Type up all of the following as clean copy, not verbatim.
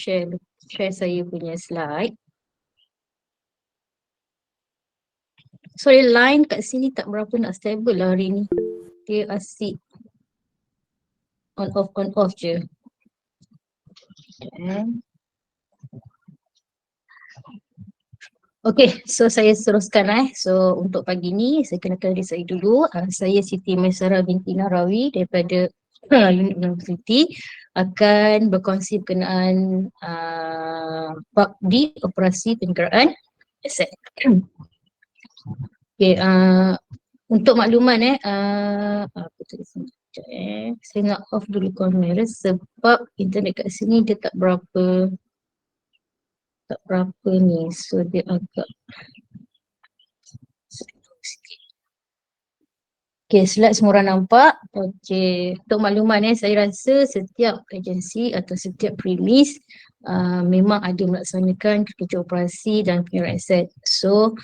share saya punya slide. Sorry, line kat sini tak berapa nak stable lah hari ni. Dia asyik on off je. Okay, so saya teruskan So untuk pagi ni saya kenalkan diri saya dulu. Saya Siti Maisarah binti Narawi daripada Unit University akan berkongsi berkenaan bab di operasi penyelenggaraan aset. Okay, untuk makluman apa tu saya nak off dulu kamera sebab internet kat sini dia tak berapa ni, so dia agak okay, slide semua orang nampak. Okay, untuk makluman saya rasa setiap agensi atau setiap premis memang ada melaksanakan kerja operasi dan penyelenggaraan aset. So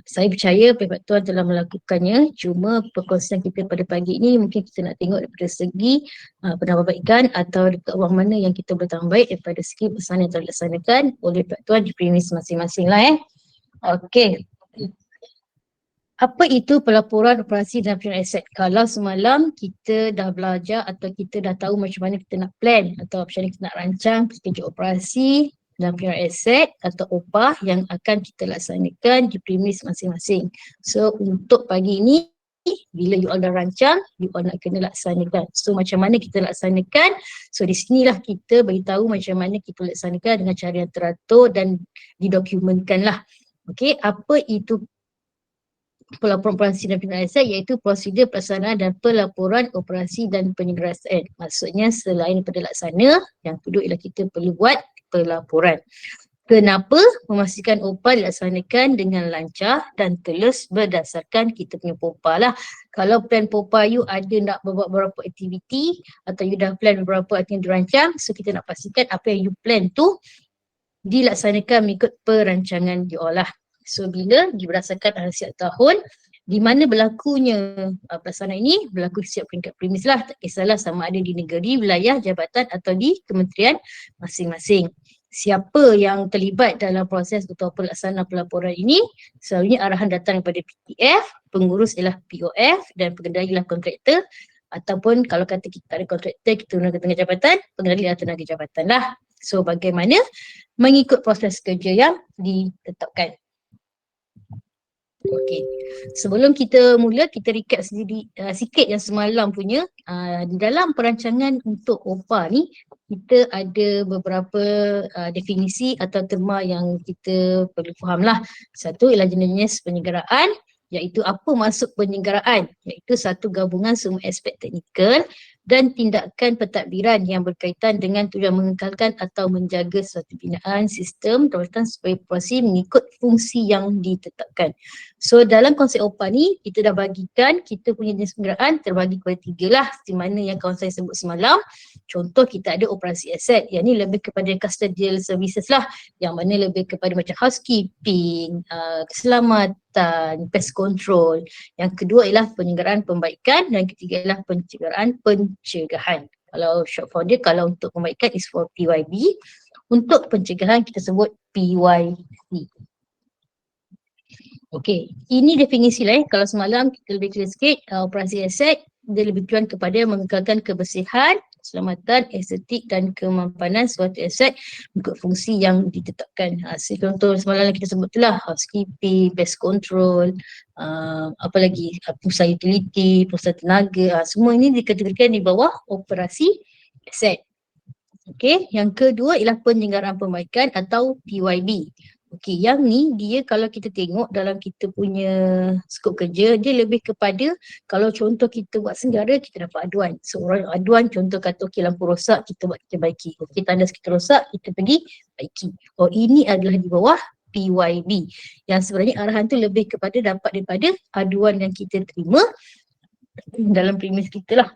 saya percaya pihak Tuan telah melakukannya, cuma perkongsian kita pada pagi ini mungkin kita nak tengok daripada segi penambahbaikan atau dekat ruang mana yang kita boleh tambah baik daripada segi pesanan yang telah dilaksanakan oleh pihak Tuan di premis masing-masing lah. Okay. Apa itu pelaporan operasi dan penyelenggaraan aset? Kalau semalam kita dah belajar atau kita dah tahu macam mana kita nak plan atau macam mana kita nak rancang kerja operasi dan penyelenggaraan aset atau OPA yang akan kita laksanakan di premis masing-masing. So untuk pagi ini, bila you all dah rancang, you all nak kena laksanakan. So macam mana kita laksanakan? So di sinilah kita beritahu macam mana kita laksanakan dengan cara yang teratur dan didokumentkan lah. Okay, apa itu pelaporan operasi dan penyelenggaraan aset, iaitu prosedur pelaksanaan dan pelaporan operasi dan penyelenggaraan aset. Maksudnya selain daripada laksana, yang kedua ialah kita perlu buat pelaporan. Kenapa? Memastikan OPA dilaksanakan dengan lancar dan telus berdasarkan kita punya POPA lah. Kalau plan POPA you ada nak buat beberapa aktiviti atau you dah plan beberapa aktiviti dirancang, so kita nak pastikan apa yang you plan tu dilaksanakan mengikut perancangan you all lah. So bila berdasarkan hasil tahun, di mana berlakunya pelaksanaan ini, berlaku setiap peringkat premis lah, tak kisahlah sama ada di negeri, wilayah, jabatan atau di kementerian masing-masing. Siapa yang terlibat dalam proses atau pelaksanaan pelaporan ini, selalunya arahan datang daripada PTF, pengurus ialah POF dan pengendali ialah kontraktor, ataupun kalau kata kita tak ada kontraktor, kita guna tenaga jabatan, pengendali adalah tenaga jabatan lah. So bagaimana? Mengikut proses kerja yang ditetapkan. Okey, sebelum kita mula, kita recap sikit yang semalam punya. Di dalam perancangan untuk OPA ni, kita ada beberapa definisi atau terma yang kita perlu faham lah. Satu ialah jenis penyelenggaraan, iaitu apa maksud penyelenggaraan, iaitu satu gabungan semua aspek teknikal dan tindakan pentadbiran yang berkaitan dengan tujuan mengekalkan atau menjaga suatu binaan, sistem, jabatan supaya operasi mengikut fungsi yang ditetapkan. So dalam konsep OPA ni, kita dah bagikan kita punya jenis penyelenggaraan terbagi kepada 3 lah, di mana yang kawan saya sebut semalam. Contoh kita ada operasi aset, yang ni lebih kepada custodial services lah, yang mana lebih kepada macam housekeeping, keselamatan, pest control. Yang kedua ialah penyelenggaraan pembaikan dan ketiga ialah penyelenggaraan pencegahan. Kalau short for dia, kalau untuk pembaikan is for PYB, untuk pencegahan kita sebut PYC. Okey, ini definisi lah. Kalau semalam kita lebih clear sikit, operasi aset dia lebih kurang kepada mengekalkan kebersihan, keselamatan, estetik dan kemampanan suatu aset untuk fungsi yang ditetapkan. Contoh semalam kita sebut tu lah, housekeeping, pest control, apa lagi, pusat utility, pusat tenaga, semua ini dikategorikan di bawah operasi aset. Okey, yang kedua ialah penyelenggaraan pembaikan atau PYB. Okey, yang ni dia kalau kita tengok dalam kita punya skop kerja, dia lebih kepada kalau contoh kita buat senggara, kita dapat aduan. So orang aduan contoh kata okey lampu rosak, kita buat kita baiki. Okey tandas kita rosak, kita pergi baiki. Oh ini adalah di bawah PYB. Yang sebenarnya arahan tu lebih kepada dapat daripada aduan yang kita terima dalam premis kita lah.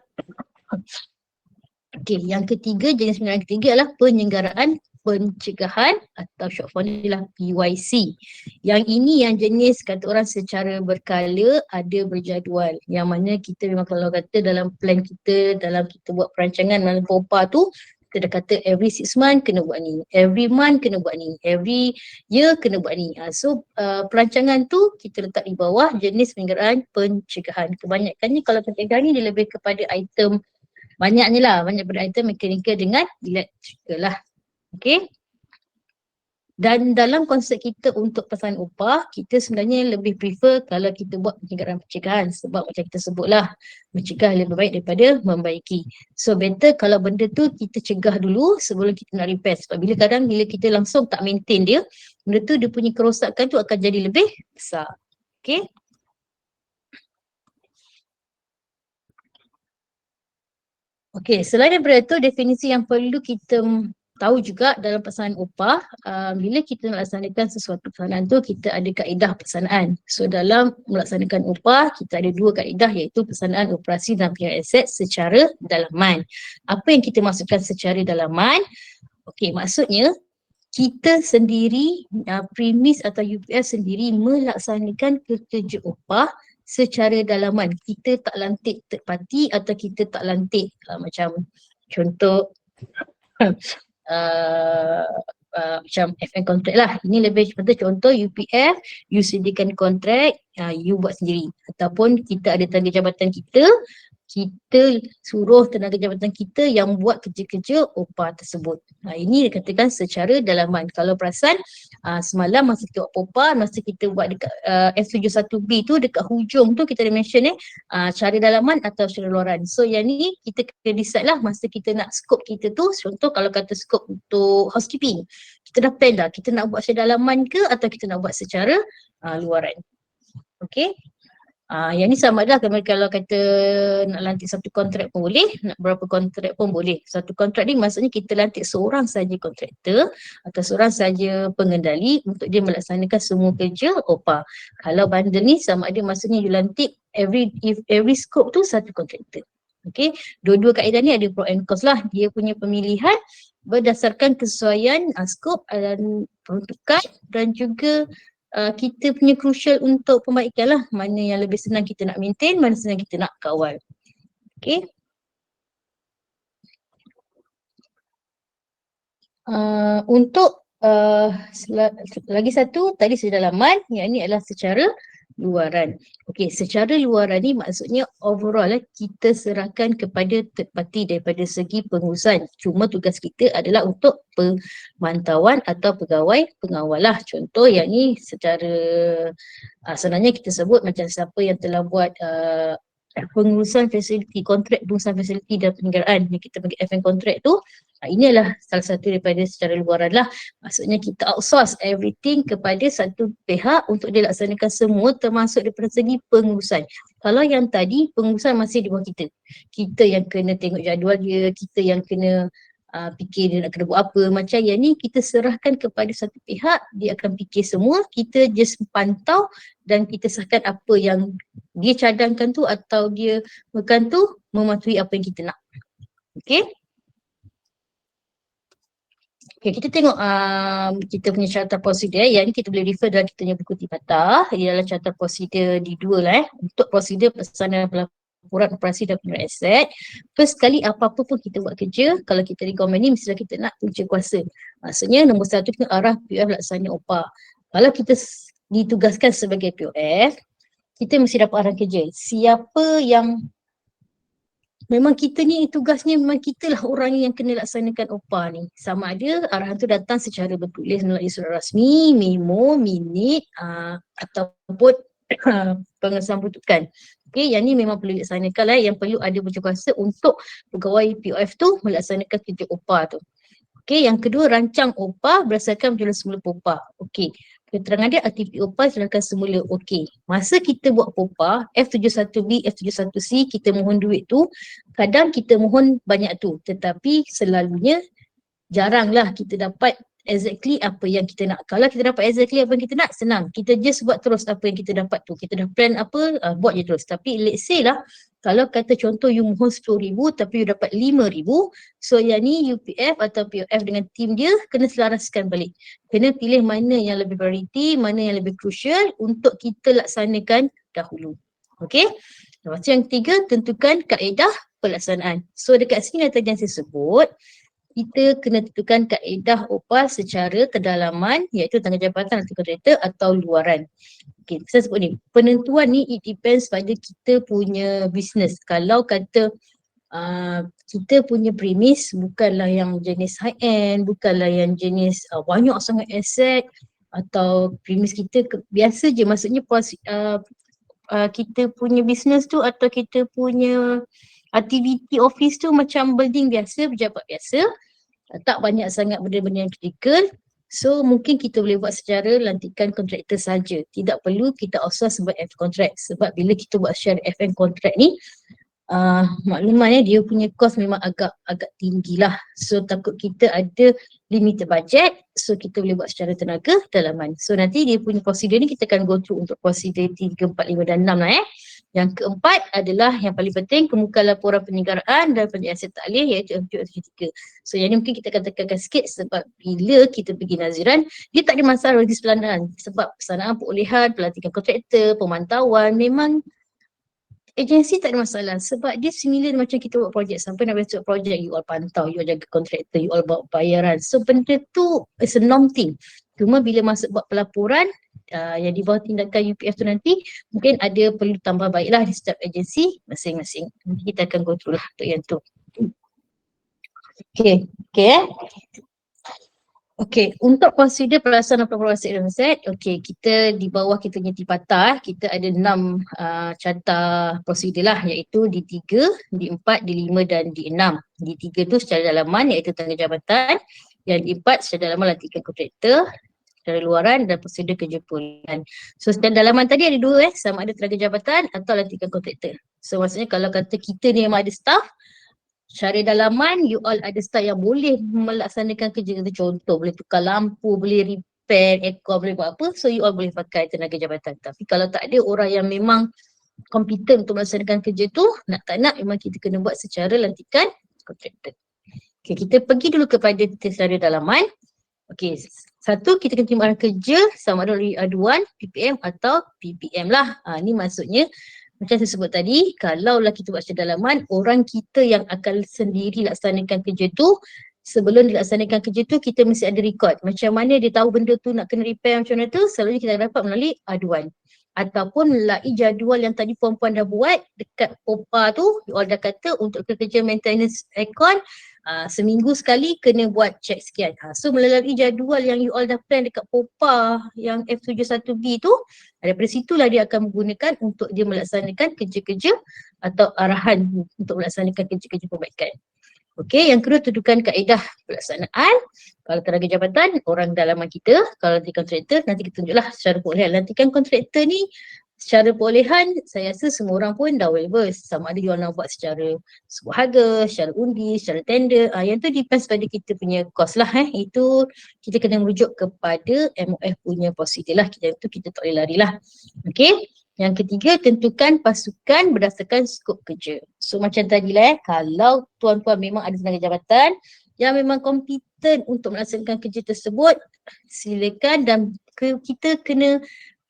Okey, yang ketiga, jenis penyelenggaraan ketiga adalah penyelenggaraan pencegahan atau short form ni lah PYC. Yang ini yang jenis kata orang secara berkala ada berjadual. Yang mana kita memang kalau kata dalam plan kita, dalam kita buat perancangan dalam POPA tu, Kita dah kata every 6 month kena buat ni, every month kena buat ni, every year kena buat ni. So perancangan tu kita letak di bawah jenis penyelenggaraan pencegahan. Kebanyakannya kalau pencegahan ni dia lebih kepada item, banyaknya lah, banyak pada item mekanikal dengan elektrikal lah. Okay. Dan dalam konsep kita untuk pasangan upah, kita sebenarnya lebih prefer kalau kita buat pencegahan sebab macam kita sebutlah, mencegah lebih baik daripada membaiki. So better kalau benda tu kita cegah dulu sebelum kita nak repair. Sebab bila kita langsung tak maintain dia, benda tu dia punya kerosakan tu akan jadi lebih besar. Okay. Okay, selain daripada itu, definisi yang perlu kita tahu juga dalam pelaksanaan upah, bila kita melaksanakan sesuatu pelaksanaan tu, kita ada kaedah pelaksanaan. So dalam melaksanakan upah, kita ada 2 kaedah iaitu pelaksanaan operasi dan pengeluaran aset secara dalaman. Apa yang kita maksudkan secara dalaman? Okay, maksudnya kita sendiri, premis atau UPF sendiri melaksanakan kerja upah secara dalaman. Kita tak lantik third party atau kita tak lantik macam contoh macam FN contract lah. Ini lebih seperti contoh UPF, you sediakan kontrak, you buat sendiri. Ataupun kita ada tenaga jabatan kita suruh tenaga jabatan kita yang buat kerja-kerja upah tersebut. Ini dikatakan secara dalaman. Kalau perasan semalam masa kita buat upah, masa kita buat dekat F71B tu, dekat hujung tu kita ada mention cara dalaman atau cara luaran. So yang ni kita kena decide lah masa kita nak scope kita tu. Contoh kalau kata scope untuk housekeeping, kita dah plan dah kita nak buat secara dalaman ke atau kita nak buat secara luaran. Okay. Yang ni sama dah kalau kata nak lantik satu kontrak pun boleh, nak berapa kontrak pun boleh. Satu kontrak ni maksudnya kita lantik seorang saja kontraktor atau seorang saja pengendali untuk dia melaksanakan semua kerja upah. Kalau bundle ni sama ada maksudnya you lantik every scope tu satu kontraktor. Okay, dua-dua kaedah ni ada pro and cons lah. Dia punya pemilihan berdasarkan kesesuaian skop dan peruntukan dan juga kita punya crucial untuk pembaikan lah. Mana yang lebih senang kita nak maintain, mana senang kita nak kawal. Okay. Untuk lagi satu, tadi sudah dalaman, yang ini adalah secara luaran. Okey, secara luaran ni maksudnya overall kita serahkan kepada third party daripada segi pengurusan. Cuma tugas kita adalah untuk pemantauan atau pegawai pengawal lah. Contoh yang ni secara sebenarnya kita sebut macam siapa yang telah buat pengurusan fasiliti, kontrak pengurusan fasiliti dan penyelenggaraan yang kita panggil FN kontrak tu, ini adalah salah satu daripada secara luaran lah. Maksudnya kita outsource everything kepada satu pihak untuk dia laksanakan semua termasuk daripada segi pengurusan. Kalau yang tadi pengurusan masih di bawah kita. Kita yang kena tengok jadual dia, kita yang kena fikir dia nak kena buat apa. Macam yang ni kita serahkan kepada satu pihak, dia akan fikir semua, kita just pantau dan kita sahkan apa yang dia cadangkan tu atau dia makan tu mematuhi apa yang kita nak. Okay. Okay, kita tengok kita punya charter prosedur. Yang ni kita boleh refer dalam kita punya buku tipata. Ia adalah charter prosedur di 2 untuk prosedur pelaksanaan pelaporan operasi dan pengeluaran aset. First kali apa-apa pun kita buat kerja, kalau kita recommend ni mestilah kita nak punca kuasa. Maksudnya nombor 1 kita arah POF laksana upah. Kalau kita ditugaskan sebagai POF, kita mesti dapat arahan kerja. Siapa yang memang kita ni tugasnya memang kita lah orang yang kena laksanakan upah ni. Sama ada arahan tu datang secara bertulis melalui surat rasmi, memo, minit ataupun pengesahan peruntukan. Okay, yang ni memang perlu dilaksanakan lah. Yang perlu ada berkuasa untuk pegawai POF tu melaksanakan kerja upah tu. Okay, yang kedua rancang upah berdasarkan penjualan semula upah. Okay, keterangan dia aktiviti upah sedangkan semula. Okey, masa kita buat upah F71B, F71C kita mohon duit tu, kadang kita mohon banyak tu, tetapi selalunya jaranglah kita dapat exactly apa yang kita nak. Kalau kita dapat exactly apa yang kita nak, senang. Kita just buat terus apa yang kita dapat tu. Kita dah plan apa, buat je terus. Tapi let's say lah, kalau kata contoh you mohon 10,000 tapi you dapat 5,000, so yang ni UPF atau POF dengan tim dia kena selaraskan balik. Kena pilih mana yang lebih priority, mana yang lebih crucial untuk kita laksanakan dahulu. Okay. Lepas tu yang ketiga, tentukan kaedah pelaksanaan. So dekat sini tadi yang saya sebut, kita kena tentukan kaedah upah secara kedalaman iaitu tanggungjawatan atau kontraktor atau luaran. Okay, saya sebut ni, penentuan ni it depends pada kita punya business. Kalau kata kita punya premis bukanlah yang jenis high end, bukanlah yang jenis banyak sangat aset, atau premis kita biasa je, maksudnya kita punya business tu atau kita punya aktiviti office tu macam building biasa, pejabat biasa, tak banyak sangat benda-benda yang kritikal. So mungkin kita boleh buat secara lantikan kontraktor saja. Tidak perlu kita outsource sebab F contract. Sebab bila kita buat secara FN contract ni, makluman dia punya cost memang agak tinggi lah. So takut kita ada limited budget, so kita boleh buat secara tenaga dalaman. So nanti dia punya prosedur ni kita akan go through untuk prosedur 3, 4, 5 dan 6 lah. Yang keempat adalah yang paling penting, kemuka laporan penyelenggaraan dan penyiasat taklih iaitu MQ3. So yang ni mungkin kita akan tekankan sikit sebab bila kita pergi naziran, dia tak ada masalah bagi pelanangan sebab pesanaan perolehan, pelantikan kontraktor, pemantauan, memang agensi tak ada masalah sebab dia similar macam kita buat projek. Sampai nak buat projek, you all pantau, you all jaga kontraktor, you all buat bayaran. So benda tu is a norm thing. Cuma bila masuk buat pelaporan yang di bawah tindakan UPF tu nanti, mungkin ada perlu tambah baiklah di setiap agensi masing-masing. Nanti kita akan go through lah untuk yang tu. Okay. Okay, untuk prosedur pelaksanaan pelaporan aset dan aset, okay, kita di bawah kita punya tipata, kita ada 6 carta prosedur lah, iaitu di 3, di 4, di 5 dan di 6. Di 3 tu secara dalaman iaitu tanggungjawatan, yang di 4 secara dalaman lantikan kontraktor, secara luaran dan prosedur kerja pulangan. So secara dalaman tadi ada 2 sama ada tenaga jabatan atau lantikan kontraktor. So maksudnya kalau kata kita ni memang ada staff, secara dalaman, you all ada staff yang boleh melaksanakan kerja itu. Contoh, boleh tukar lampu, boleh repair, aircon, boleh buat apa. So, you all boleh pakai tenaga jabatan. Tapi kalau tak ada orang yang memang kompeten untuk melaksanakan kerja tu, nak tak nak memang kita kena buat secara lantikan kontraktor. Okay, kita pergi dulu kepada secara dalaman. Okay, satu, kita kena timbalan kerja sama ada aduan, PPM atau PPM lah. Ni maksudnya, macam saya sebut tadi, kalaulah kita buat secara dalaman, orang kita yang akan sendiri laksanakan kerja tu, sebelum dilaksanakan kerja tu, kita mesti ada record. Macam mana dia tahu benda tu nak kena repair macam mana tu, selalunya kita dapat melalui aduan. Ataupun melalui jadual yang tadi puan-puan dah buat dekat POPA tu, you all dah kata untuk kerja maintenance aircon, seminggu sekali kena buat check sekian. So melalui jadual yang you all dah plan dekat POPA yang F71B tu, daripada situlah dia akan menggunakan untuk dia melaksanakan kerja-kerja atau arahan untuk melaksanakan kerja-kerja perbaikan. Okey, yang kedua tentukan kaedah pelaksanaan. Kalau tenaga jabatan, orang dalaman kita. Kalau di kontraktor, nanti kita tunjuklah secara perolehan. Lantikan kontraktor ni secara perolehan, saya rasa semua orang pun dah well versed. Sama ada you nak buat secara sebuah harga, secara undi, secara tender. Yang tu depends pada kita punya cost lah. Itu kita kena merujuk kepada MOF punya prosedur lah. Kita tak boleh lari lah. Okey. Yang ketiga, tentukan pasukan berdasarkan skop kerja. So macam tadi lah kalau tuan-tuan memang ada tenaga jabatan yang memang kompeten untuk melaksanakan kerja tersebut, silakan, dan kita kena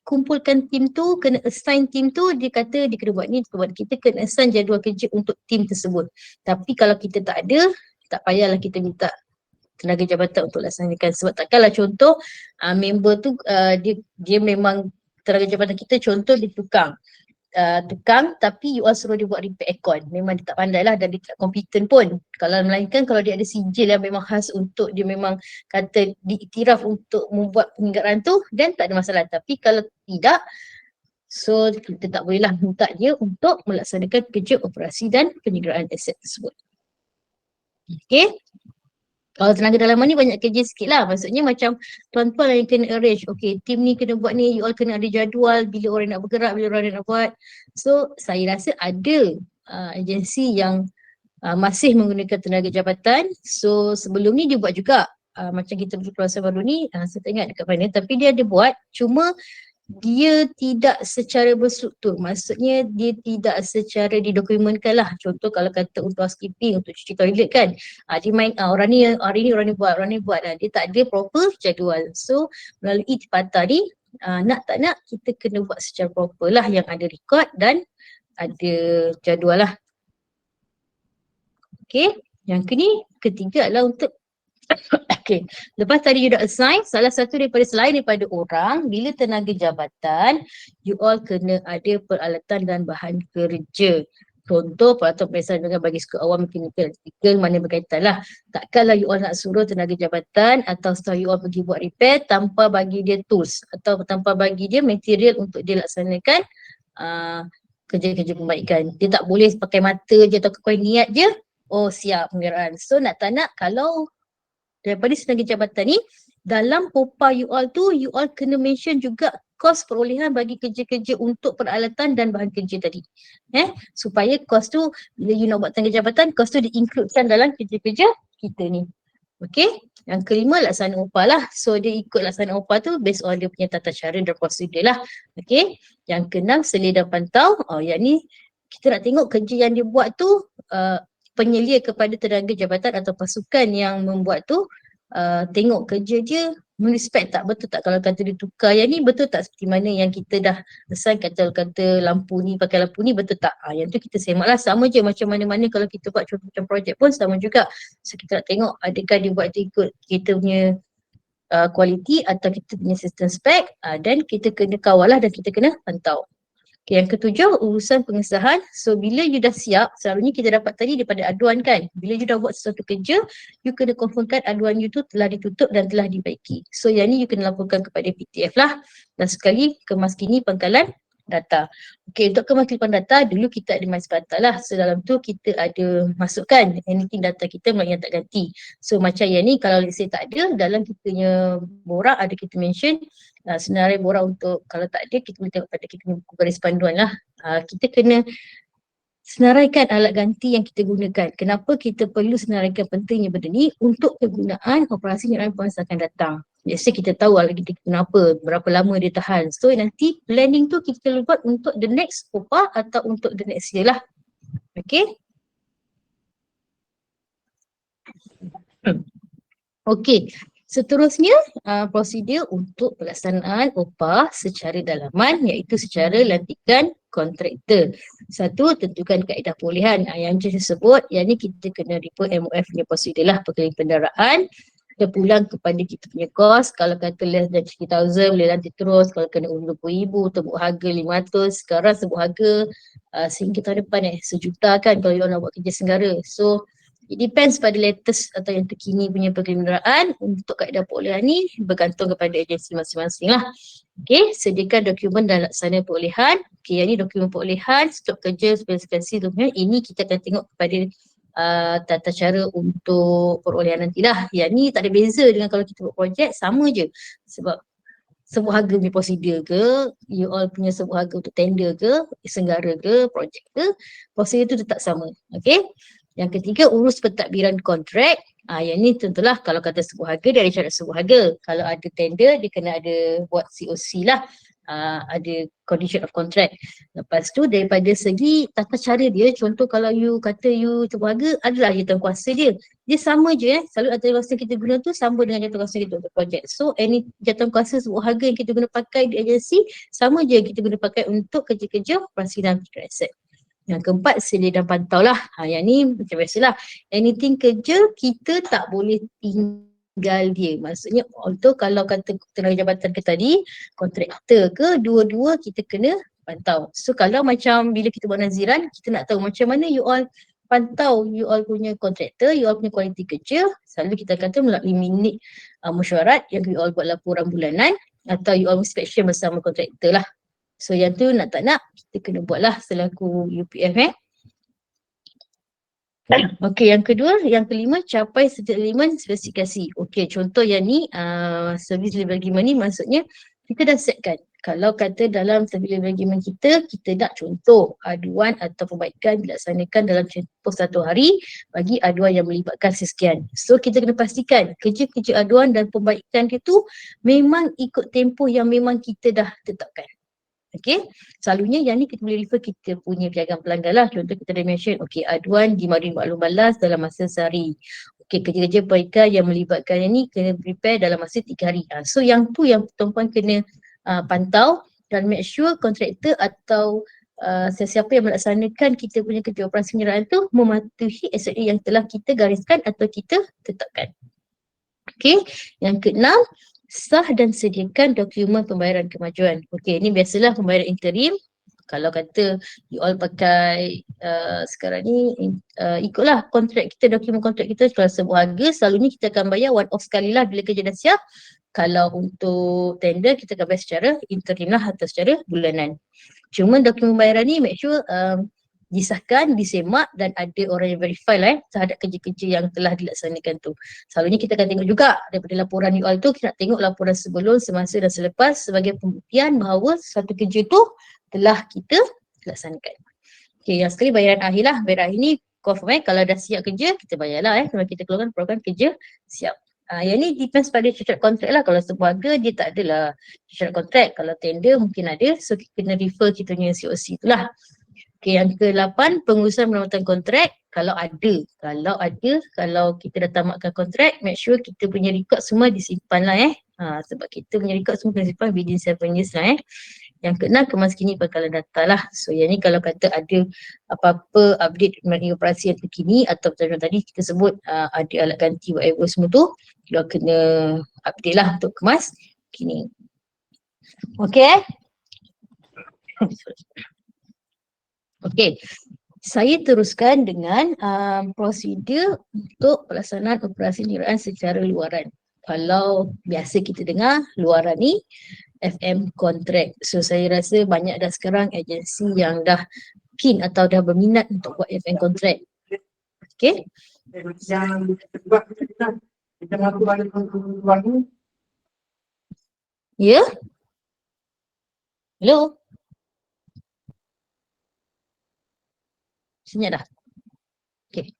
kumpulkan tim tu, kena assign tim tu, dia kata dia kena buat ni, kita kena assign jadual kerja untuk tim tersebut. Tapi kalau kita tak ada, tak payahlah kita minta tenaga jabatan untuk laksanakan. Sebab takkanlah contoh member tu dia memang tenaga jabatan kita, contoh dia tukang tapi you all suruh dia buat repair aircon, memang dia tak pandai lah dan dia tak kompeten pun. Kalau melainkan kalau dia ada sijil yang memang khas untuk dia memang kata diiktiraf untuk membuat penyelenggaraan tu, dan tak ada masalah. Tapi kalau tidak, so kita tak bolehlah minta dia untuk melaksanakan kerja operasi dan penyelenggaraan aset tersebut. Okay. Kalau tenaga dalaman ni banyak kerja sikit lah. Maksudnya macam tuan-tuan yang kena arrange. Okay, tim ni kena buat ni, you all kena ada jadual bila orang nak bergerak, bila orang nak buat. So, saya rasa ada agensi yang masih menggunakan tenaga jabatan. So, sebelum ni dia buat juga. Macam kita pergi Keluarga Baru ni, saya tak ingat dekat mana. Tapi dia ada buat, cuma dia tidak secara berstruktur. Maksudnya dia tidak secara didokumenkan lah. Contoh kalau kata untuk housekeeping, untuk cuci toilet kan. Dia main orang ni hari ni orang ni buat. Dia tak ada proper jadual. So melalui tipata ni, nak tak nak kita kena buat secara proper lah yang ada record dan ada jadual lah. Okay. Yang ketiga adalah untuk okay. Lepas tadi you dah assign, salah satu daripada selain daripada orang, bila tenaga jabatan, you all kena ada peralatan dan bahan kerja. Contoh, peralatan pemeriksaan dengan bagi suku awam, mekanikal, elektrikal, mana berkaitan lah. Takkanlah you all nak suruh tenaga jabatan atau staff you all pergi buat repair tanpa bagi dia tools atau tanpa bagi dia material untuk dia laksanakan kerja-kerja pembaikan. Dia tak boleh pakai mata je atau kekuatan niat je, oh siap pengiraan. So nak tak nak, kalau daripada tenaga jabatan ni, dalam POPA you all tu, you all kena mention juga kos perolehan bagi kerja-kerja untuk peralatan dan bahan kerja tadi. Supaya kos tu, bila you nak buat tenaga jabatan, kos tu di-includekan dalam kerja-kerja kita ni. Okay. Yang kelima, laksana upah lah. So dia ikut laksana upah tu based on dia punya tata cara dan prosedur lah. Okay. Yang keenam, selia dan pantau. Yang ni kita nak tengok kerja yang dia buat tu penyelia kepada tenaga jabatan atau pasukan yang membuat tu tengok kerja dia merespect tak, betul tak, kalau kata dia tukar yang ni betul tak seperti mana yang kita dah assign, kata lampu ni pakai lampu ni betul tak, yang tu kita semak lah. Sama je macam mana-mana kalau kita buat contoh macam projek pun sama juga. So kita nak tengok adakah dia buat tu ikut kita punya quality atau kita punya system spec, dan kita kena kawal lah dan kita kena pantau. Okay, yang ketujuh, urusan pengesahan. So bila you dah siap, selalunya kita dapat tadi daripada aduan kan. Bila you dah buat sesuatu kerja, you kena confirmkan aduan you tu telah ditutup dan telah dibaiki. So yang ni you kena laporkan kepada PTF lah. Dan sekali kemaskini pangkalan data. Okay, untuk kemaskini data, dulu kita ada MySejahtera lah. So dalam tu kita ada masukkan anything data kita melalui yang tak ganti. So macam yang ni, kalau let's say tak ada, dalam kita punya borak ada kita mention senarai borak untuk, kalau tak ada kita boleh tengok pada kita punya buku garis panduan lah. Kita kena senaraikan alat ganti yang kita gunakan. Kenapa kita perlu senaraikan pentingnya benda ni? Untuk kegunaan operasi nyerahan penguasa akan datang. Biasa kita tahu alat kita kenapa, berapa lama dia tahan. So nanti planning tu kita buat untuk the next POPA atau untuk the next year lah. Okay. Okay. Seterusnya, prosedur untuk pelaksanaan upah secara dalaman iaitu secara lantikan kontraktor. Satu, tentukan kaedah perolehan. Yang saya sebut, yang ni kita kena refer MOF punya prosedur lah, perkara kenderaan. Kita pulang kepada kita punya kos. Kalau kata less than 3,000 boleh lantik terus. Kalau kena RM20,000, tebuk harga 500. Sekarang tebuk harga sehingga tahun depan RM1,000,000 kan kalau you nak buat kerja senggara. So, it depends pada latest atau yang terkini punya perkenderaan. Untuk kaedah perolehan ni bergantung kepada agensi masing-masing lah. Okay, sediakan dokumen dan laksana perolehan. Okay, yang ni dokumen perolehan, stok kerja, spesifikasi dokumen. Ini kita akan tengok kepada tata cara untuk perolehan nantilah. Yang ni tak ada beza dengan kalau kita buat projek, sama je. Sebab sebut harga punya prosedur ke, you all punya sebut harga untuk tender ke, senggara ke, projek ke, prosedur tu tetap sama. Okay. Yang ketiga, urus pentadbiran kontrak. Yang ni tentulah kalau kata sebuah harga, dia ada syarat sebuah harga. Kalau ada tender, dia kena ada buat COC lah. Ada condition of contract. Lepas tu daripada segi tata cara dia, contoh kalau you kata you sebuah harga, adalah jawatankuasa dia. Dia sama je selalu jawatankuasa kita guna tu sama dengan jawatankuasa kita untuk projek. So any jawatankuasa sebuah harga yang kita guna pakai di agensi, sama je kita guna pakai untuk kerja-kerja operasi dan aset. Yang keempat, sedia dan pantau lah. Yang ni macam biasalah. Anything kerja, kita tak boleh tinggal dia. Maksudnya, although kalau kata tenaga jabatan ke tadi, kontraktor ke, dua-dua kita kena pantau. So kalau macam bila kita buat naziran, kita nak tahu macam mana you all pantau you all punya kontraktor, you all punya kualiti kerja. Selalu kita kata melalui minit mesyuarat yang you all buat laporan bulanan atau you all inspection bersama kontraktor lah. So yang tu nak tak nak kita kena buat lah selaku UPF. Okey, yang kedua, yang kelima, capai setiap elemen spesifikasi. Okey, contoh yang ni service level agreement ni maksudnya kita dah setkan. Kalau kata dalam service level agreement kita nak contoh aduan atau perbaikan dilaksanakan dalam tempoh 1 hari bagi aduan yang melibatkan sekian. So kita kena pastikan kerja-kerja aduan dan perbaikan itu memang ikut tempoh yang memang kita dah tetapkan. Okay, selalunya yang ni kita boleh refer kita punya piagam pelanggan lah. Contoh kita dah mention, okay, aduan dimaklum maklum balas dalam masa sehari. Okay, kerja-kerja perbaikan yang melibatkan yang ni kena prepare dalam masa 3 hari. So yang tu yang tuan-puan kena pantau dan make sure kontraktor atau sesiapa yang melaksanakan kita punya kerja operasi penyeraan tu mematuhi SOP yang telah kita gariskan atau kita tetapkan. Okey, yang keenam, sah dan sediakan dokumen pembayaran kemajuan. Okey, ini biasalah pembayaran interim. Kalau kata you all pakai sekarang ni ikutlah kontrak kita, dokumen kontrak kita kalau sebuah harga, selalunya kita akan bayar one off sekali lah bila kerja dah siap. Kalau untuk tender kita akan bayar secara interim lah atau secara bulanan. Cuma dokumen pembayaran ni make sure disahkan, disemak dan ada orang yang verify lah terhadap kerja-kerja yang telah dilaksanakan tu. Selalunya kita akan tengok juga daripada laporan you all tu, kita nak tengok laporan sebelum, semasa dan selepas sebagai pembuktian bahawa satu kerja tu telah kita laksanakan. Okay, yang sekali bayaran akhir lah. Bayaran akhir ni confirm kalau dah siap kerja, kita bayarlah kalau kita keluarkan program kerja siap. Yang ni depends pada syarat kontrak lah. Kalau sebuah harga dia tak adalah syarat kontrak. Kalau tender mungkin ada. So kita kena refer kita punya COC tu lah. Okay, yang ke-8, pengurusan penamatan kontrak. Kalau kita dah tamatkan kontrak, make sure kita punya record semua disimpan lah sebab kita punya record semua kena simpan within 7 years lah Yang ke-6, kemaskini pangkalan data lah. So yang ni kalau kata ada apa-apa update mengenai operasi yang terkini atau macam tadi kita sebut ada alat ganti whatever semua tu, kita kena update lah untuk kemas kini. Okay. Okey, saya teruskan dengan prosedur untuk pelaksanaan operasi penyeraan secara luaran. Kalau biasa kita dengar luaran ni FM kontrak. So saya rasa banyak dah sekarang agensi yang dah keen atau dah berminat untuk buat FM kontrak. Okey. Ya? Hello? Senyap dah? Okey.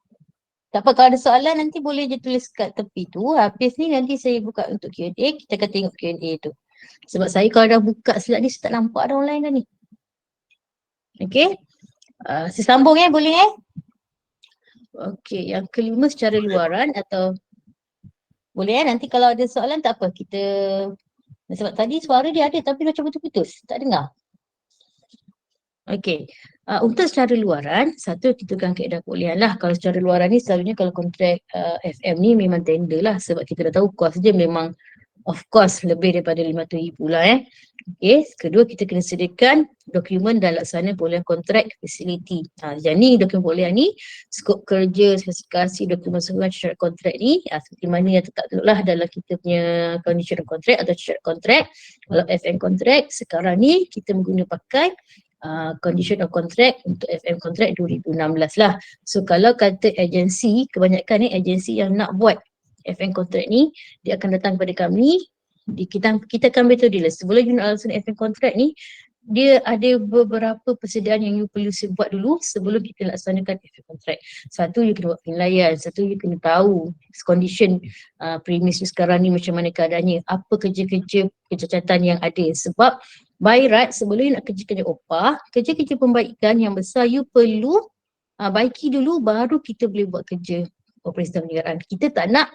Tak apa, kalau ada soalan nanti boleh je tulis kat tepi tu. Habis ni nanti saya buka untuk Q&A. Kita akan tengok Q&A tu. Sebab saya kalau dah buka slide ni, saya tak nampak ada orang lain dah ni. Okey. Saya sambung boleh Okey, yang kelima secara luaran atau boleh nanti kalau ada soalan tak apa. Kita, sebab tadi suara dia ada tapi macam putus-putus. Tak dengar. Okey, untuk secara luaran, satu kita kan kaedah perolehan lah. Kalau secara luaran ni selalunya kalau kontrak FM ni memang tender lah sebab kita dah tahu kos dia memang of course lebih daripada RM500,000 lah Okey, kedua kita kena sediakan dokumen dan laksana perolehan kontrak facility. Yang ni dokumen perolehan ni, skop kerja, spesifikasi, dokumen seluruh syarat kontrak ni seperti mana yang tetap lah dalam kita punya condition kontrak atau syarat kontrak. Kalau FM kontrak sekarang ni kita mengguna pakai condition of contract untuk FM contract 2016 lah. So kalau kata agensi, kebanyakan ni agensi yang nak buat FM contract ni, dia akan datang kepada kami, kita akan beritahu dia sebelum you nak laksanakan FM contract ni, dia ada beberapa persediaan yang you perlu buat dulu sebelum kita laksanakan FM contract. Satu, you kena buat penilaian. Satu, you kena tahu condition premis you sekarang ni macam mana keadaannya, apa kerja-kerja kecacatan yang ada. Sebab by right, sebelum you nak kerja-kerja OPA, kerja-kerja pembaikan yang besar you perlu baiki dulu baru kita boleh buat kerja operasi dan penyelenggaraan. Kita tak nak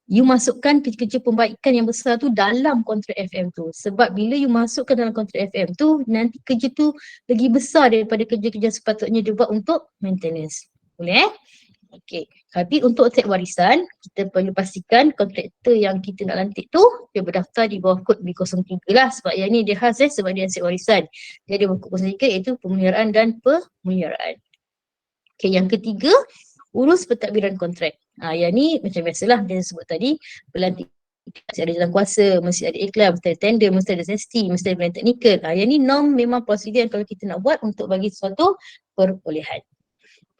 you masukkan kerja-kerja pembaikan yang besar tu dalam kontrak FM tu. Sebab bila you masukkan dalam kontrak FM tu, nanti kerja tu lagi besar daripada kerja-kerja sepatutnya dia buat untuk maintenance. Boleh Okey, tapi untuk aset warisan, kita perlu pastikan kontraktor yang kita nak lantik tu, dia berdaftar di bawah kod B03 lah. Sebab yang ni dia khas sebab dia aset warisan. Dia ada kod 03 iaitu pemeliharaan dan pemeliharaan. Okey, yang ketiga, urus pentadbiran kontrak. Yang ni macam biasalah dia sebut tadi, pelantikan mesti ada jalan kuasa, mesti ada iklan, mesti ada tender, mesti ada SST, mesti ada pilihan teknikal. Yang ni norm memang prosedur yang kalau kita nak buat untuk bagi sesuatu perolehan.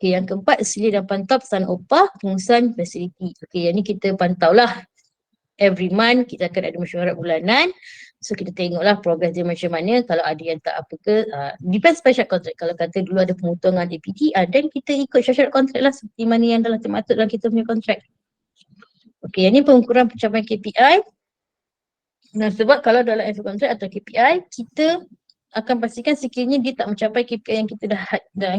Okey, yang keempat, selia dan pantau pesanan upah, pengurusan fasiliti. Okey, yang ni kita pantau lah. Every month kita akan ada mesyuarat bulanan. So kita tengoklah progress dia macam mana. Kalau ada yang tak apa ke, depends pada syarat kontrak. Kalau kata dulu ada pemotongan APT, dan kita ikut syarat kontrak lah seperti mana yang dalam termaktub dalam kita punya kontrak. Okey, yang ni pengukuran pencapaian KPI. Nah, sebab kalau dalam FA kontrak atau KPI, kita akan pastikan sekiranya dia tak mencapai KPI yang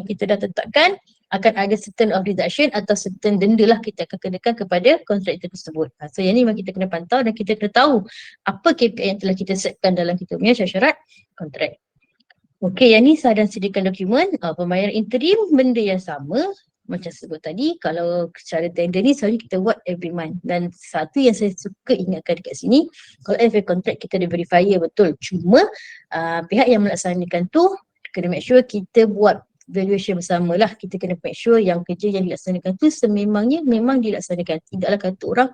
kita dah tetapkan, akan ada certain of deduction atau certain denda lah kita akan kenakan kepada kontraktor tersebut. So yang ni memang kita kena pantau dan kita kena tahu apa KPI yang telah kita setkan dalam kita punya syarat kontrak. Okey, yang ni sah dan sediakan dokumen. Pembayaran interim benda yang sama macam sebut tadi. Kalau secara tender ni selalu kita buat every month. Dan satu yang saya suka ingatkan dekat sini, kalau FA contract kita ada verifier betul. Cuma pihak yang melaksanakan tu kena make sure kita buat valuation bersama lah. Kita kena make sure yang kerja yang dilaksanakan tu sememangnya memang dilaksanakan. Tidaklah kata orang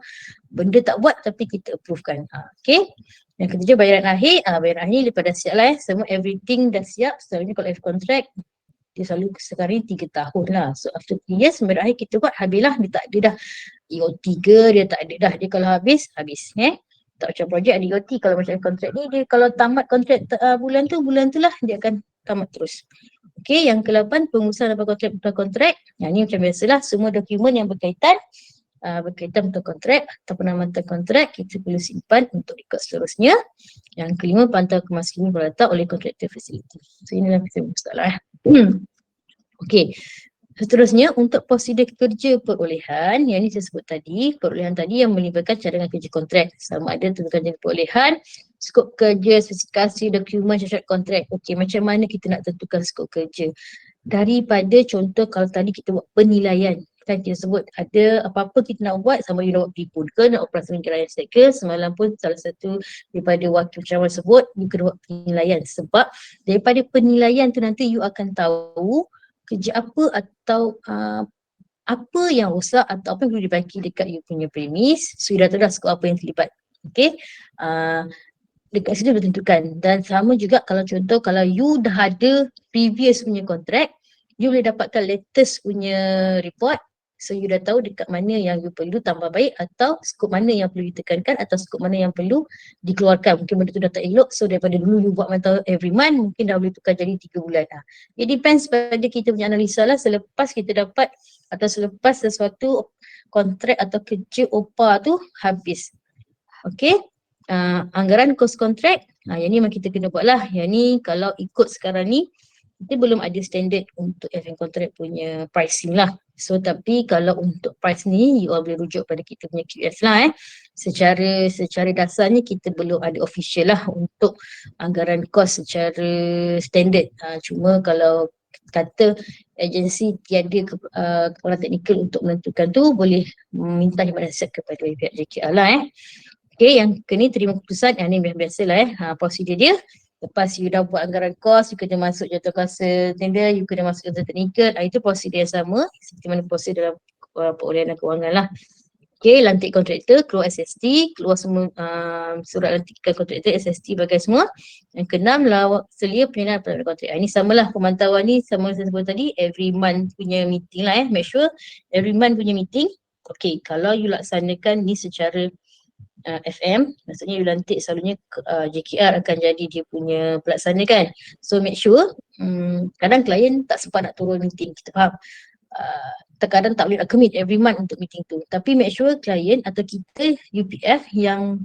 benda tak buat tapi kita approvekan. Okay. Yang ketiga bayaran akhir. Bayaran akhir lepas dah siap lah semua everything dah siap. Selalunya kalau F contract dia selalu sekarang ni 3 tahun lah. So after 3 years bayaran akhir kita buat habislah. Dia tak ada dah EOT ke, dia tak ada dah. Dia kalau habis. Tak macam projek ada EOT. Kalau macam kontrak ni dia kalau tamat kontrak bulan tu lah dia akan tamat terus. Okay, yang ke-8 pengurusan apa kontrak. Yang ni macam biasalah semua dokumen yang berkaitan betul kontrak atau penamatan kontrak kita perlu simpan untuk rekod seterusnya. Yang kelima pantau kemaskinan berletak oleh kontraktor fasiliti. So inilah masalah. Okey. Seterusnya untuk prosedur kerja perolehan, yang ini saya sebut tadi, perolehan tadi yang melibatkan cadangan kerja kontrak. Sama ada tentukan jenis perolehan, skop kerja, spesifikasi, dokumen, syarat kontrak. Okey, macam mana kita nak tentukan skop kerja? Daripada contoh kalau tadi kita buat penilaian, kan kita sebut ada apa-apa kita nak buat, sama ada nak buat pelipun ke, nak operasi kerajaan state ke, semalam pun salah satu daripada wakil cawan sebut, you kena buat penilaian. Sebab daripada penilaian tu nanti you akan tahu kerja apa atau apa yang rosak atau apa yang perlu dibaiki dekat you punya premis. So you dah tahu dah skop apa yang terlibat. Okay. Dekat situ dah tentukan. Dan sama juga kalau contoh kalau you dah ada previous punya kontrak, you boleh dapatkan latest punya report. So you dah tahu dekat mana yang you perlu tambah baik atau skop mana yang perlu ditekankan atau skop mana yang perlu dikeluarkan. Mungkin benda tu dah tak elok, so daripada dulu you buat mata every month, mungkin dah boleh tukar jadi 3 bulan. It depends pada kita punya analisa lah selepas kita dapat atau selepas sesuatu kontrak atau kerja OPA tu habis. Okay. Anggaran kos kontrak, yang ni memang kita kena buat lah. Yang ni kalau ikut sekarang ni kita belum ada standard untuk FM contract punya pricing lah. So tapi kalau untuk price ni you all boleh rujuk pada kita punya QS lah Secara dasarnya kita belum ada official lah untuk anggaran kos secara standard. Cuma kalau kata agensi tiada kepala teknikal untuk menentukan tu, boleh minta khidmat nasihat kepada pihak JKR lah Okay, yang kini terima keputusan, yang ni biasa lah prosedur dia. Lepas you dah buat anggaran kos, you kena masuk jatuh kuasa tender, you kena masuk jatuh teknikal, itu prosedur yang sama seperti mana prosedur dalam perolehan kewangan lah. Okay, lantik kontraktor, keluar SST, keluar semua surat lantikan kontraktor, SST bagai semua. Yang keenam, selia penyelenggaraan pada kontrak. Ini samalah pemantauan ni, sama saya sebut tadi, every month punya meeting lah make sure every month punya meeting. Okay, kalau you laksanakan ni secara FM, maksudnya you lantik selalunya JKR akan jadi dia punya pelaksana kan. So make sure, kadang klien tak sempat nak turun meeting, kita faham. Terkadang tak boleh nak commit every month untuk meeting tu. Tapi make sure klien atau kita UPF yang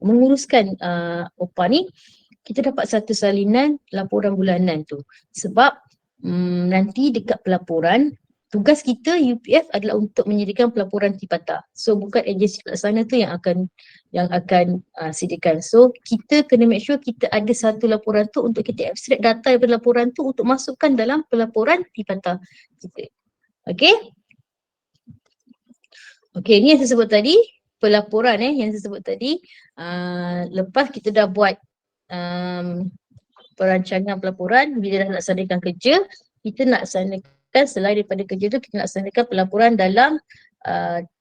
menguruskan OPA ni, kita dapat satu salinan laporan bulanan tu. Sebab nanti dekat pelaporan, tugas kita UPF adalah untuk menyediakan pelaporan tipata. So bukan agensi pelaksana tu yang akan sediakan. So kita kena make sure kita ada satu laporan tu untuk kita abstract data daripada laporan tu untuk masukkan dalam pelaporan tipata kita. Okay. Okay, ni yang saya sebut tadi, pelaporan yang saya sebut tadi. Lepas kita dah buat perancangan pelaporan, bila dah laksanakan kerja, kita nak laksanakan selain daripada kerja tu, kita nak laksanakan pelaporan dalam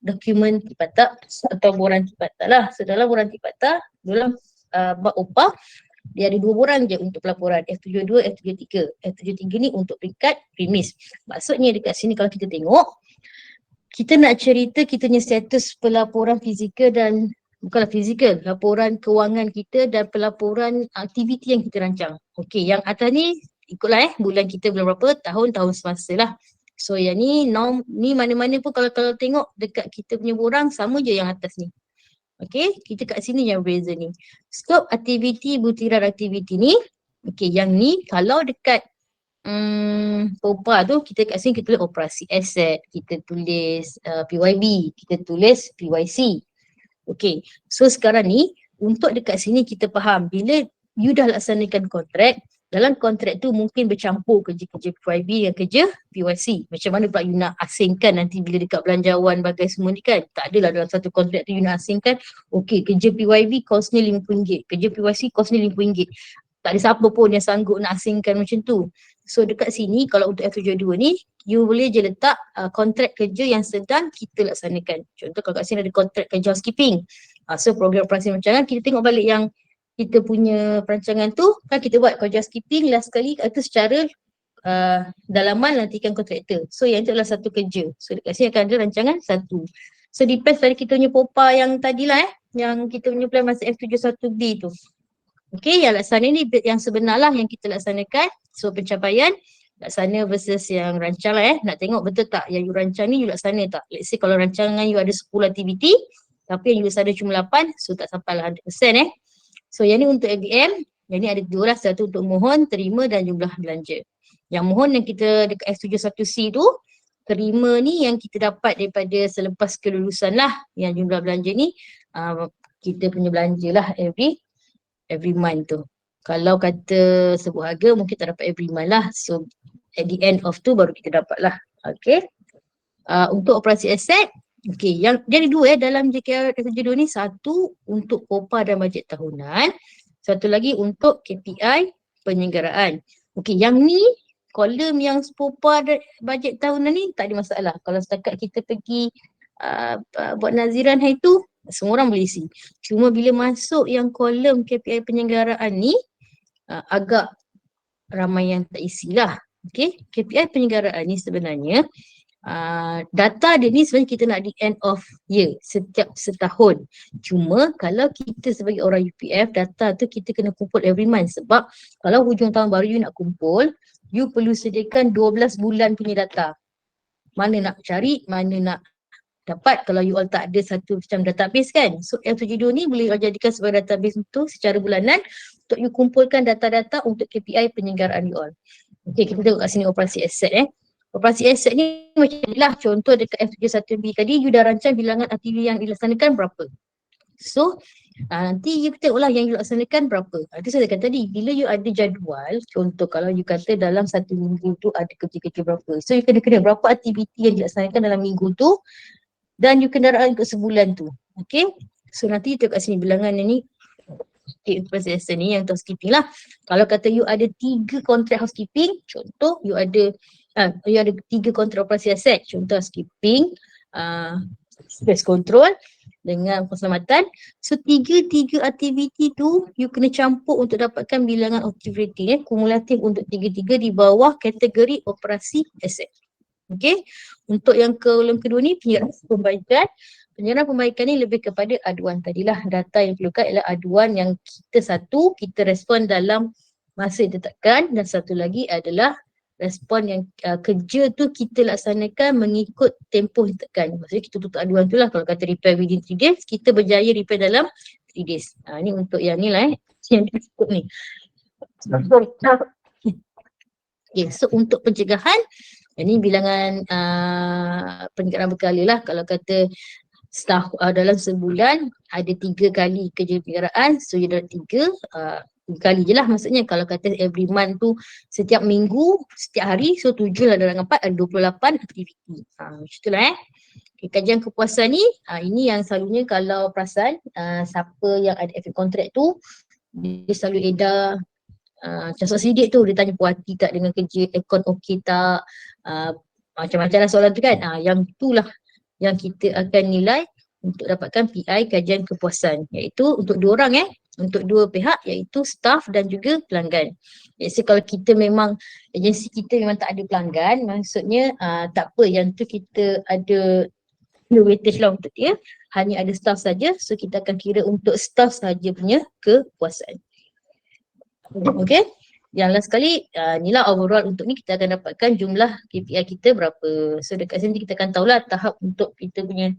dokumen tipata atau borang tipata lah. So dalam borang tipata, dalam bab OPA, dia ada 2 borang je untuk pelaporan, F72, F73. F73 ni untuk peringkat premis. Maksudnya dekat sini kalau kita tengok, kita nak cerita kita punya status pelaporan fizikal dan bukanlah fizikal, laporan kewangan kita dan pelaporan aktiviti yang kita rancang. Okey, yang atas ni ikutlah bulan kita bulan berapa, tahun semasa lah. So yang ni ni mana-mana pun kalau tengok dekat kita punya borang sama je yang atas ni. Okey, kita kat sini yang beza ni. Skop aktiviti, butiran aktiviti ni. Okey, yang ni kalau dekat OPA tu kita kat sini kita tulis operasi aset, kita tulis PYB, kita tulis PYC. Okey, so sekarang ni untuk dekat sini kita faham bila you dah laksanakan kontrak, dalam kontrak tu mungkin bercampur kerja-kerja PYB dengan kerja PYC. Macam mana pula you nak asingkan nanti bila dekat belanjawan bagai semua ni kan. Tak adalah dalam satu kontrak tu you nak asingkan, okay kerja PYB kosnya RM50, kerja PYC kosnya RM50. Tak ada siapa pun yang sanggup nak asingkan macam tu. So dekat sini kalau untuk F72 ni, you boleh je letak kontrak kerja yang sedang kita laksanakan. Contoh kalau kat sini ada kontrak kerja housekeeping. So program operasi rancangan, kita tengok balik yang kita punya perancangan tu, kan kita buat kerja housekeeping last kali itu secara dalaman lantikan kontraktor. So yang itu adalah satu kerja. So dekat sini akan ada rancangan satu. So depends dari kita punya POPA yang tadilah yang kita punya plan masa F71B tu. Okay, yang laksana ni yang sebenar lah yang kita laksanakan. So pencapaian laksana versus yang rancang lah nak tengok betul tak yang you rancang ni you laksana tak. Let's say kalau rancangan you ada 10 aktiviti tapi yang you laksana cuma 8, so tak sampai lah 100%. So yang ni untuk ABM, yang ni ada dua lah, satu untuk mohon, terima dan jumlah belanja. Yang mohon yang kita dekat F71C tu, terima ni yang kita dapat daripada selepas kelulusan lah, yang jumlah belanja ni kita punya belanja lah every month tu. Kalau kata sebut harga mungkin tak dapat every month lah. So at the end of tu baru kita dapat lah. Okay. Untuk operasi aset, okay, yang jadi dua dalam JKR F72 ni, satu untuk POPA dan bajet tahunan, satu lagi untuk KPI penyelenggaraan. Okay, yang ni kolom yang POPA dan bajet tahunan ni tak ada masalah. Kalau setakat kita pergi buat naziran hari tu, semua orang boleh isi. Cuma bila masuk yang kolom KPI penyelenggaraan ni, agak ramai yang tak isilah. Okay, KPI penyelenggaraan ni sebenarnya data dia ni sebenarnya kita nak di end of year setiap setahun. Cuma kalau kita sebagai orang UPF, data tu kita kena kumpul every month. Sebab kalau hujung tahun baru you nak kumpul, you perlu sediakan 12 bulan punya data. Mana nak cari, mana nak dapat kalau you all tak ada satu macam database kan. So F72 ni boleh jadikan sebagai database untuk secara bulanan untuk you kumpulkan data-data untuk KPI penyelenggaraan you all. Okay, kita tengok kat sini operasi aset Operasi aset ni macam inilah, contoh dekat F71B tadi you dah rancang bilangan aktiviti yang dilaksanakan berapa. So nanti you tengoklah yang you laksanakan berapa. Itu saya kata tadi, bila you ada jadual, contoh kalau you kata dalam satu minggu tu ada kerja-kerja berapa. So you kena berapa aktiviti yang dilaksanakan dalam minggu tu dan you kenderaan untuk sebulan tu. Okay. So nanti you tengok kat sini bilangan yang ni. Okay, operasi aset ni yang housekeeping lah. Kalau kata you ada 3 kontrak housekeeping, contoh you ada 3 kontrak operasi aset, contoh housekeeping, pest control dengan keselamatan. So 3 aktiviti tu you kena campur untuk dapatkan bilangan aktiviti kumulatif untuk 3 di bawah kategori operasi aset. Okay, untuk yang kolom kedua ni penyerahan pembaikan. Penyerahan pembaikan ni lebih kepada aduan tadilah. Data yang perlukan ialah aduan yang kita respon dalam masa yang ditetapkan, dan satu lagi adalah respon yang kerja tu kita laksanakan mengikut tempoh yang ditetapkan. Maksudnya kita tutup aduan tu lah, kalau kata repair within 3 days, kita berjaya repair dalam 3 days. Ni untuk yang ni lah yang disebut ni. Okay, so untuk pencegahan, ini bilangan pencegahan berkala lah. Kalau kata dalam sebulan ada 3 kali kerja pencegahan, so you dah 3 kali je lah maksudnya. Kalau kata every month tu setiap minggu, setiap hari, so 7 lah dalam 4 ada 28 aktiviti. Macam itulah Okay, kajian kepuasan ni, ini yang selalunya kalau perasan siapa yang ada efek kontrak tu, dia selalu edar macam soal sidik tu, dia tanya puas hati tak dengan kerja, aircon okey tak, macam-macam lah soalan tu kan. Yang itulah yang kita akan nilai untuk dapatkan PI kajian kepuasan, iaitu untuk 2 orang untuk 2 pihak, iaitu staff dan juga pelanggan. Jadi kalau kita memang, agensi kita memang tak ada pelanggan, maksudnya tak apa, yang tu kita ada weightage lah untuk dia, hanya ada staff saja, so kita akan kira untuk staff saja punya kepuasan. Okay, yang last sekali, inilah overall untuk ni kita akan dapatkan jumlah KPI kita berapa. So dekat sini kita akan tahulah tahap untuk kita punya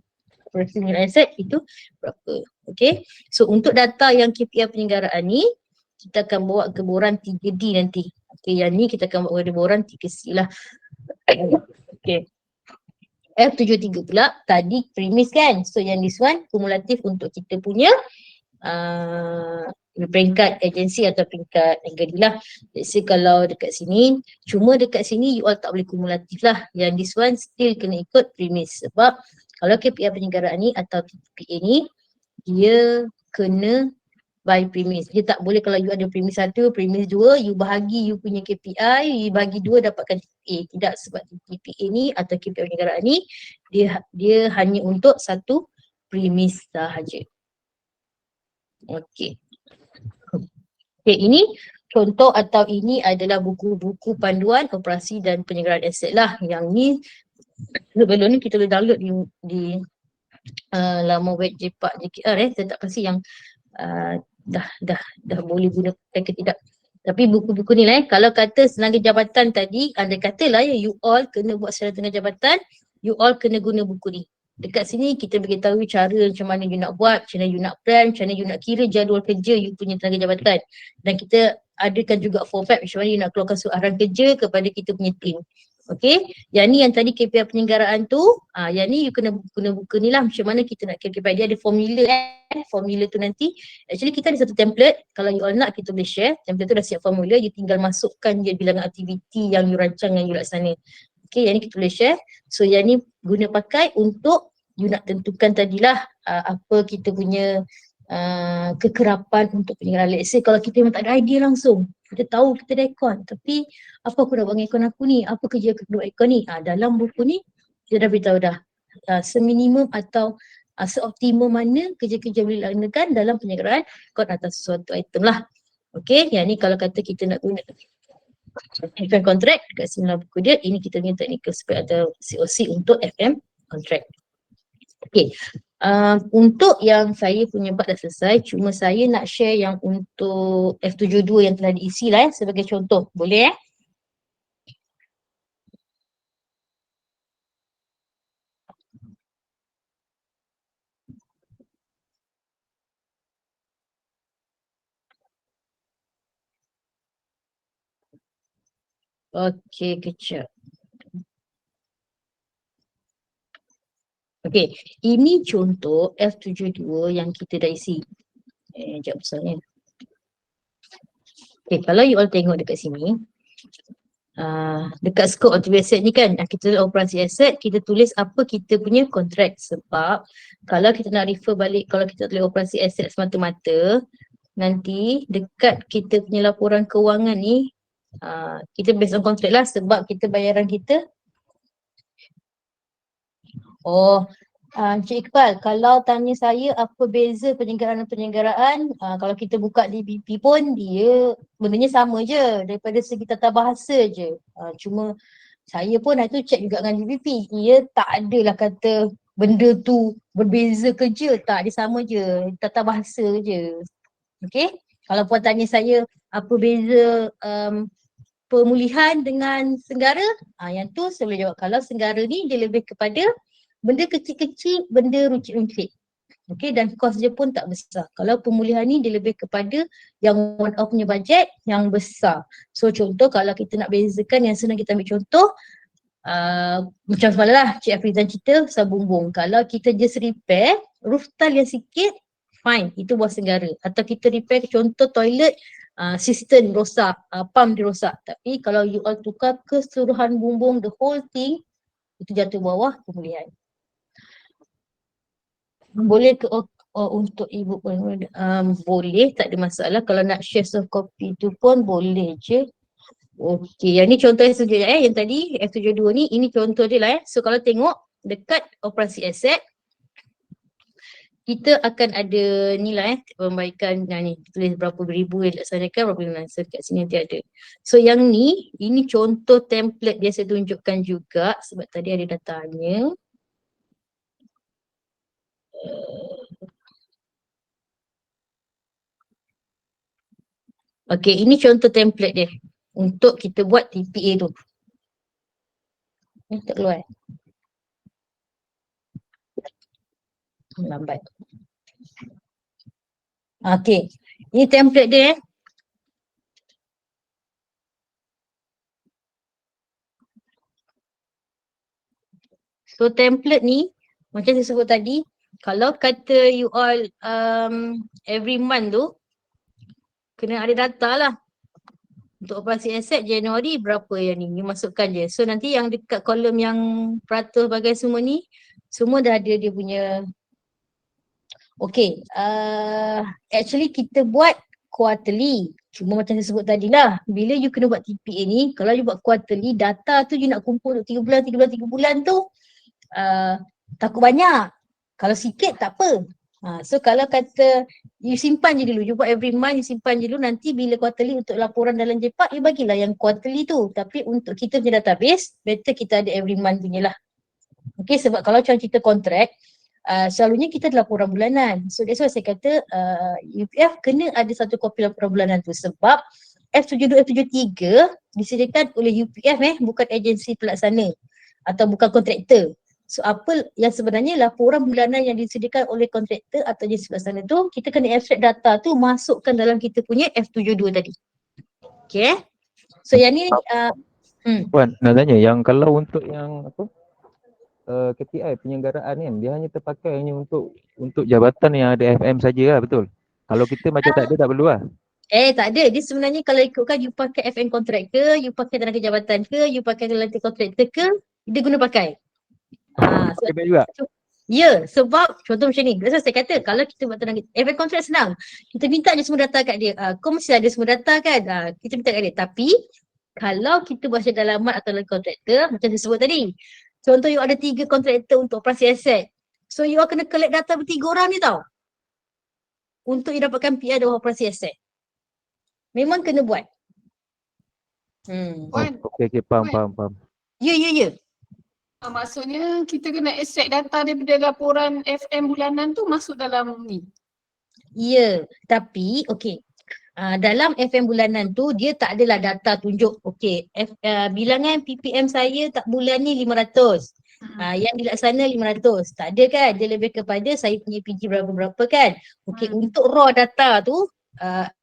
operational asset itu berapa. Okay, so untuk data yang KPI penyelenggaraan ni, kita akan bawa ke boran 3D nanti. Okay, yang ni kita akan bawa ke boran 3C lah. Okay, F73 pula tadi premis kan. So yang this one kumulatif untuk kita punya peringkat agensi atau peringkat negeri lah. Let's say kalau dekat sini, cuma dekat sini you all tak boleh kumulatif lah. Yang this one still kena ikut premise. Sebab kalau KPI penyelenggaraan ni atau KPA ni, dia kena by premise. Dia tak boleh kalau you ada premise 1, premise 2, you bahagi you punya KPI, you bagi 2 dapatkan KPA. Tidak, sebab KPA ni atau KPI penyelenggaraan ni, dia hanya untuk satu premise sahaja. Okey. Okay, ini contoh atau ini adalah buku-buku panduan operasi dan penyelenggaraan aset lah. Yang ni sebelum ni kita boleh download di laman web JPAK JKR saya tak pasti yang dah boleh gunakan ke tidak. Tapi buku-buku ni lah kalau kata tenaga jabatan tadi, anda katalah ya you all kena buat secara tenaga jabatan, you all kena guna buku ni. Dekat sini kita beritahu cara macam mana you nak buat, macam mana you nak plan, macam mana you nak kira jadual kerja you punya tenaga jabatan. Dan kita adakan juga format macam mana you nak keluarkan arahan kerja kepada kita punya team. Okay, yang ni yang tadi KPI penyelenggaraan tu, yang ni you kena guna buku ni lah macam mana kita nak kira KPI. Dia ada formula formula tu nanti, actually kita ada satu template, kalau you all nak kita boleh share, template tu dah siap formula, you tinggal masukkan je bilangan aktiviti yang you rancang, yang you laksana. Okay, yang ni kita boleh share. So yang ni guna pakai untuk you nak tentukan tadilah apa kita punya kekerapan untuk penyelenggaraan. Let's say kalau kita memang tak ada idea langsung, kita tahu kita ada aircon, tapi apa aku nak buat dengan aircon aku ni, apa kerja aku buat aircon ni, dalam buku ni kita dah beritahu dah seminimum atau seoptimum mana kerja-kerja boleh dilaksanakan dalam penyelenggaraan aircon atas sesuatu item lah. Okay, yang ni kalau kata kita nak guna FM contract dekat sini buku dia, ini kita punya technical spec atau COC untuk FM contract. Okay, untuk yang saya punya part dah selesai, cuma saya nak share yang untuk F72 yang telah diisi lah sebagai contoh. Boleh Okay, kejap. Okay, ini contoh F72 yang kita dah isi. Sekejap besarnya. Okay, kalau you all tengok dekat sini, dekat scope activity asset ni kan, kita tulis operasi aset, kita tulis apa kita punya kontrak. Sebab kalau kita nak refer balik, kalau kita tulis operasi aset semata-mata, nanti dekat kita punya laporan kewangan ni, kita based on kontrak lah sebab kita bayaran kita. Encik Iqbal, kalau tanya saya apa beza penyelenggaraan, kalau kita buka di BP pun dia bendanya sama je daripada segi tata bahasa je. Cuma saya pun itu check juga dengan DBP, ia tak adalah kata benda tu berbeza kerja, tak, dia sama je, tata bahasa je. Okay, kalau puan tanya saya apa beza pemulihan dengan senggara, yang tu saya boleh jawab. Kalau senggara ni dia lebih kepada benda kecil-kecil, benda runcit-runcit. Okay, dan kos dia pun tak besar. Kalau pemulihan ni dia lebih kepada yang one off punya bajet yang besar. So contoh kalau kita nak bezakan, yang senang kita ambil contoh, macam semalam lah Cik Afrizan cerita pasal bumbung. Kalau kita just repair roof tile yang sikit, fine, itu buat senggara. Atau kita repair contoh toilet, sistem rosak, pump dia rosak. Tapi kalau you all tukar keseluruhan bumbung, the whole thing, itu jatuh bawah pemulihan. Boleh ke untuk ibu pun boleh, tak ada masalah. Kalau nak share soft copy tu pun boleh je. Okey, yang ni contoh yang sejuk yang tadi F72 ni, ini contoh dia lah So kalau tengok dekat operasi aset, kita akan ada ni lah pembaikan ni, tulis berapa ribu yang dilaksanakan, berapa yang langsung kat sini nanti ada. So yang ni, ini contoh template dia saya tunjukkan juga sebab tadi ada datanya. Okay, ini contoh template dia untuk kita buat TPA tu. Tak keluar lambat. Okay, ini template dia So template ni, macam saya sebut tadi, kalau kata you all every month tu, kena ada data lah. Untuk operasi aset Januari berapa yang ni masukkan je. So nanti yang dekat kolom yang peratus bagai semua ni, semua dah ada dia punya. Okay, actually kita buat quarterly. Cuma macam saya sebut tadi lah, bila you kena buat TPA ni, kalau you buat quarterly, data tu you nak kumpul untuk 3 bulan, 3 bulan, 3 bulan tu takut banyak. Kalau sikit tak apa. So kalau kata you simpan je dulu, you buat every month, you simpan je dulu, nanti bila quarterly untuk laporan dalam JPAK, you bagilah yang quarterly tu. Tapi untuk kita punya database, better kita ada every month punya lah. Okay, sebab kalau macam kita kontrak, selalunya kita ada laporan bulanan. So that's why saya kata UPF kena ada satu kopi laporan bulanan tu. Sebab F72, F73 disediakan oleh UPF bukan agensi pelaksana atau bukan kontraktor. So apa yang sebenarnya laporan bulanan yang disediakan oleh kontraktor atau agensi pelaksana tu, kita kena extract data tu masukkan dalam kita punya F72 tadi. Okay. So yang ni Puan, nak tanya yang kalau untuk yang apa KPI penyelenggaraan kan, dia hanya terpakai hanya untuk jabatan yang ada FM saja lah, betul? Kalau kita macam tak ada, tak perlu lah. Tak ada. Dia sebenarnya kalau ikutkan you pakai FM contract ke, you pakai tenaga jabatan ke, you pakai tenaga kontraktor ke, dia guna pakai. Pakai juga? Ya, sebab contoh macam ni. Biasa saya kata kalau kita buat tenaga FM contract senang. Kita minta je semua data kat dia. Kau mesti ada semua data kan? Kita minta kat dia. Tapi kalau kita buat secara dalaman atau dalam kontraktor, macam saya sebut tadi. Contoh you ada 3 kontraktor untuk operasi aset. So you kena collect data bertiga orang ni tau. Untuk you dapatkan PI dalam operasi aset. Memang kena buat. Okey, faham. Ya. Maksudnya kita kena extract data daripada laporan FM bulanan tu masuk dalam ni. Ya, tapi okey. Dalam FM bulanan tu dia tak adalah data tunjuk okey bilangan PPM saya tak bulan ni 500. Yang dilaksana 500. Tak ada kan? Dia lebih kepada saya punya PG berapa-berapa kan. Okey, untuk raw data tu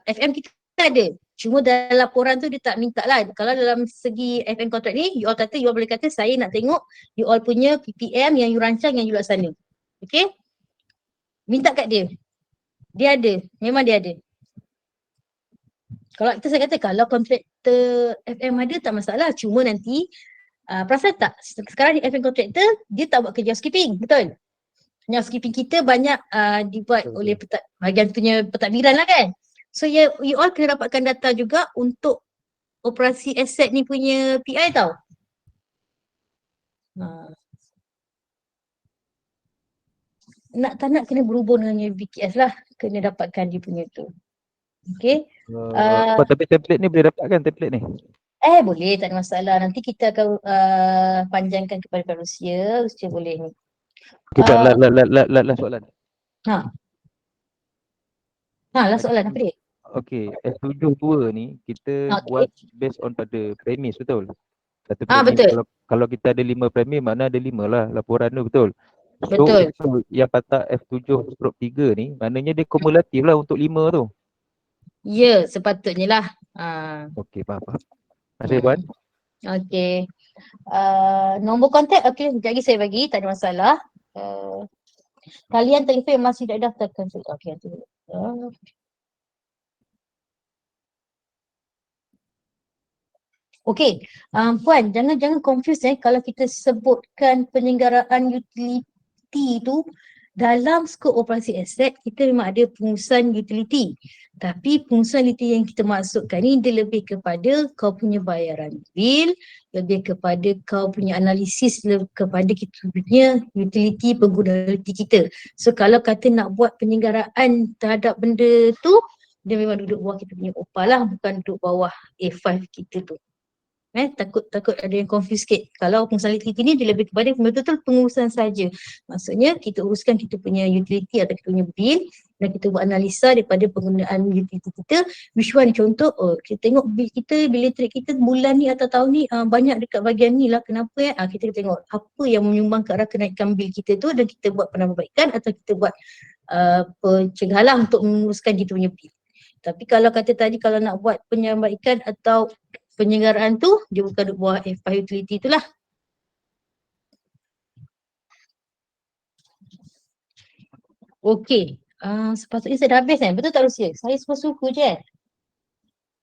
FM kita ada. Cuma dalam laporan tu dia tak minta lah. Kalau dalam segi FM kontrak ni, you all kata, you all boleh kata saya nak tengok you all punya PPM yang you rancang, yang you laksana. Okay? Minta kat dia. Dia ada. Memang dia ada. Kalau kita saya kata kalau kontraktor FM ada tak masalah. Cuma nanti, perasan tak? Sekarang di FM kontraktor, dia tak buat kerja housekeeping. Betul? Housekeeping kita banyak dibuat oleh bahagian punya pentadbiran lah kan? So you all kena dapatkan data juga untuk operasi aset ni punya PI tau. Nak tak nak kena berhubung dengan BKS lah. Kena dapatkan dia punya tu. Okay. Tapi template ni boleh dapatkan template ni? Boleh, tak ada masalah. Nanti kita akan panjangkan kepada Rusia. Rusia boleh ni. Okay, last soalan. Last soalan apa dia? Okay, F72 ni kita buat based on pada premis, betul? Satu premis, betul. Kalau kita ada 5 premis, makna ada 5 lah laporan tu, betul? Betul. So yang patah F7/3 ni, maknanya dia kumulatif lah untuk 5 tu. Ya, sepatutnya lah. Okay, faham. Terima kasih, Puan. Okay. Nombor kontak, okay, sekejap lagi saya bagi, tak ada masalah. Kalian telefon yang masih tak daftarkan. Okay, nanti. Okey, Puan, jangan confuse kalau kita sebutkan penyelenggaraan utility tu dalam skop operasi aset, kita memang ada pengurusan utility. Tapi pengurusan utility yang kita masukkan ni dia lebih kepada kau punya bayaran bil, lebih kepada kau punya analisis kepada kita punya utility, pengguna utility kita. So kalau kata nak buat penyelenggaraan terhadap benda tu, dia memang duduk bawah kita punya OPA lah, bukan duduk bawah A5 kita tu. Takut ada yang confuse sikit. Kalau pengurusan utility ni dia lebih kepada betul-betul pengurusan saja. Maksudnya kita uruskan kita punya utility atau kita punya bil dan kita buat analisa daripada penggunaan utility kita. Which one contoh, kita tengok bil kita, bil elektrik kita bulan ni atau tahun ni banyak dekat bahagian ni lah. Kenapa kita tengok apa yang menyumbang ke arah kenaikan bil kita tu dan kita buat penambahbaikan atau kita buat pencegahan untuk menguruskan kita punya bil. Tapi kalau kata tadi kalau nak buat penambahbaikan atau penyelenggaraan tu, dia bukan duduk bawah F5 utility tu lah. Okey, sepatutnya saya dah habis kan? Betul tak Rusia? Saya suka-suka je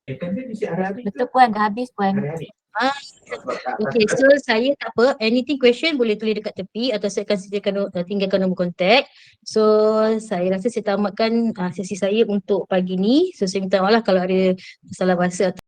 Betul Puan, dah habis Puan. Okay, so saya tak apa, anything question boleh tulis dekat tepi atau saya akan sediakan tinggalkan nombor kontak. So saya rasa saya tamatkan sesi saya untuk pagi ni. So saya minta maaf lah kalau ada salah bahasa